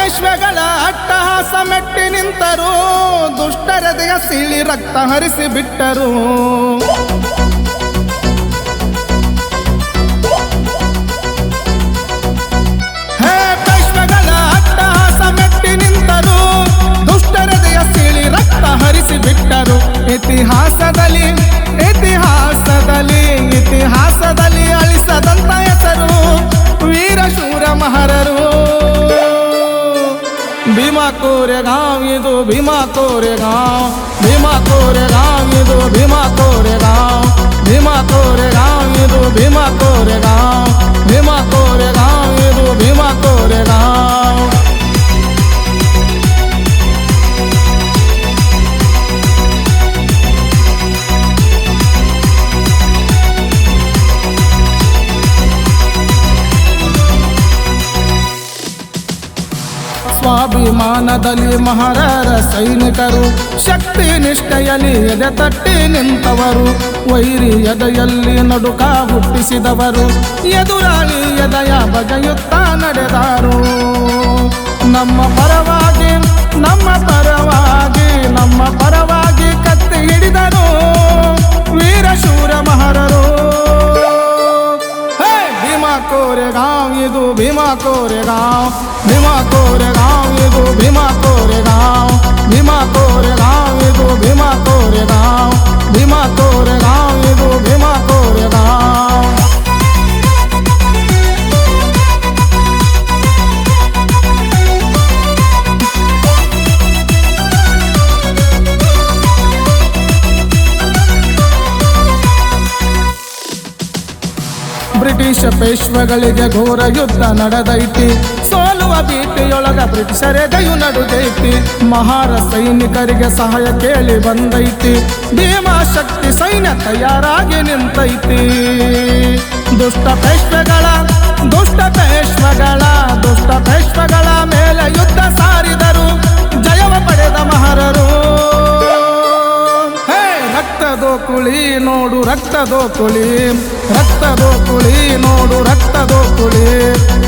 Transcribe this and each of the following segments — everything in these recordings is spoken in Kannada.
ಪೇಶ್ವೆಗಳ ಅಟ್ಟಹಾಸ ಮೆಟ್ಟಿ ನಿಂತರು, ದುಷ್ಟರದೆಯ ಸೀಳಿ ರಕ್ತ ಹರಿಸಿ ಬಿಟ್ಟರು. ಹೇ ಪೇಶ್ವೆಗಳ ಅಟ್ಟಹಾಸ ಮೆಟ್ಟಿ ನಿಂತರು, ದುಷ್ಟರದೆಯ ಸೀಳಿ ರಕ್ತ ಹರಿಸಿ ಬಿಟ್ಟರು. ಇತಿಹಾಸದಲ್ಲಿ ಇತಿಹಾಸದಲ್ಲಿ ಇತಿಹಾಸದಲ್ಲಿ ಅಳಿಸದಂತ ಹೆಸರು ವೀರಶೂರ ಮಹರರು. ಭೀಮಾ ಕೋರೆಗಾಂವ್ ಇದು ಭೀಮಾ ಕೋರೆಗಾಂವ್, ಭೀಮಾ ಕೋರೆಗಾಂವ್ ಇದು ಭೀಮಾ ಕೋರೆಗಾಂವ್, ಭೀಮಾ ಕೋರೆಗಾಂವ್ ಇದು ಭೀಮಾ ಕೋರೆಗಾಂವ್, ಭೀಮಾ ಕೋರೆಗಾಂವ್ ಇದು ಭೀಮಾ ಕೋರೆಗಾಂವ್. ಸ್ವಾಭಿಮಾನದಲ್ಲಿ ಮಹಾರರ ಸೈನಿಕರು, ಶಕ್ತಿ ನಿಷ್ಠೆಯಲ್ಲಿ ಎದೆ ತಟ್ಟಿ ನಿಂತವರು, ವೈರಿ ಎದೆಯಲ್ಲಿ ನಡುಕ ಹುಟ್ಟಿಸಿದವರು, ಎದುರಾಳಿ ಎದೆಯ ಬಗೆಯುತ್ತಾ ನಡೆದಾರು. ನಮ್ಮ ಪರವಾಗಿ ನಮ್ಮ ಪರವಾಗಿ ನಮ್ಮ ಪರವಾಗಿ ಕತ್ತಿ ಹಿಡಿದರು ವೀರಶೂರ ಮಹರರು. ಭೀಮಾ ಕೋರೆಗಾಂವ್ ಇದು ಭೀಮಾ ಕೋರೆಗಾಂವ್, ಭೀಮಾ ಕೋರೆಗಾಂವ್ ಇದು ಭೀಮಾ ಕೋರೆಗಾಂವ್, ಭೀಮಾ ಕೋರೆಗಾಂವ್ ಇದು ಭೀಮಾ ಕೋರೆಗಾಂವ್, ಭೀಮಾ ಕೋರೆಗಾಂವ್ ಇದು ಭೀಮಾ ಕೋರೆಗಾಂವ್. ಬ್ರಿಟಿಷ್ ಪೇಶ್ವೆಗಳಿಗೆ ಘೋರ ಯುದ್ಧ ನಡೆದೈತಿ, ಸೋಲುವ ಭೀತಿಯೊಳಗ ಬ್ರಿಟಿಷರೆದೆಯು ನಡುಗೈತಿ. ಮಹಾರ ಸೈನಿಕರಿಗೆ ಸಹಾಯ ಕೇಳಿ ಬಂದೈತಿ, ಭೀಮಾ ಶಕ್ತಿ ಸೈನ್ಯ ತಯಾರಾಗಿ ನಿಂತೈತಿ. ದುಷ್ಟ ಪೇಶ್ವೆಗಳ ದುಷ್ಟ ಪೇಶ್ವೆಗಳ ದುಷ್ಟ ಪೇಶ್ವೆಗಳ ಮೇಲೆ ಯುದ್ಧ ಸಾರಿದರು, ಜಯವ ಪಡೆದ ಮಹಾರರು. ರಕ್ತದೋ ಕುಳಿ ನೋಡು ರಕ್ತದೋ ಕುಳಿ, ರಕ್ತದೋ ಕುಳಿ ನೋಡು ರಕ್ತದೋ ಕುಳಿ.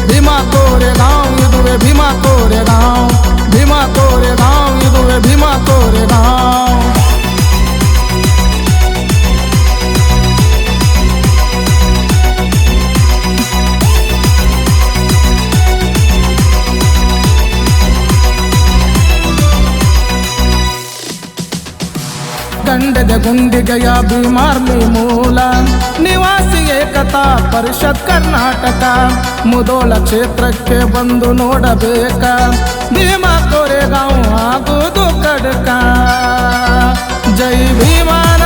ಭೀಮಾ ಕೋರೆಗಾಂವ್ ಇದುವೆ ಭೀಮಾ ಕೋರೆಗಾಂವ್, ಭೀಮಾ ಕೋರೆಗಾಂವ್ ಇದುವೆ ಭೀಮಾ ಕೋರೆಗಾಂವ್. ಗಂಡದ ಗುಂಡಿಗೆಯ ಭೀಮಾರ್ಮಿ ಮೂಲ, ನಿವಾಸಿ ಏಕತಾ ಪರಿಷತ್ ಕರ್ನಾಟಕ. ಮುದೋಳ ಕ್ಷೇತ್ರಕ್ಕೆ ಬಂದು ನೋಡಬೇಕ, ಭೀಮಾ ಕೋರೆಗಾಂವ್ ಆಗುವುದು ಕಡಕ. ಜೈ ಭೀಮನ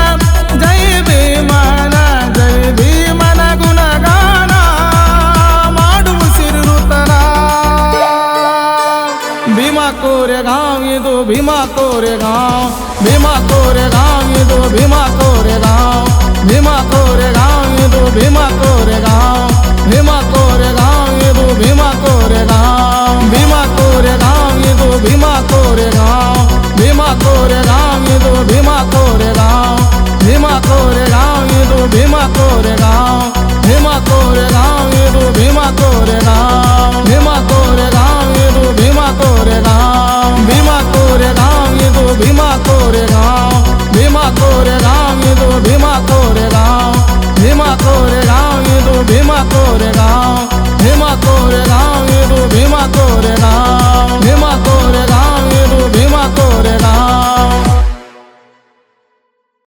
ಜೈ ಭೀಮನ ಜೈ ಭೀಮನ ಗುಣಗಾನ ಮಾಡುವ ಸಿರುತನ. ಭೀಮಾ ಕೋರೆಗಾಂವ್ ಇದು ಭೀಮಾ ಕೋರೆಗಾಂವ್, ಭೀಮಾ ಕೋರೆಗಾಂವ್ ಇದು ಭೀಮಾ ಕೋರೆಗಾಂವ್, ಭೀಮಾ ಕೋರೆಗಾಂವ್ ಇದು ಭೀಮಾ ಕೋರೆಗಾಂವ್, ಭೀಮಾ ಕೋರೆಗಾಂವ್ ಇದು ಭೀಮಾ ಕೋರೆಗಾಂವ್.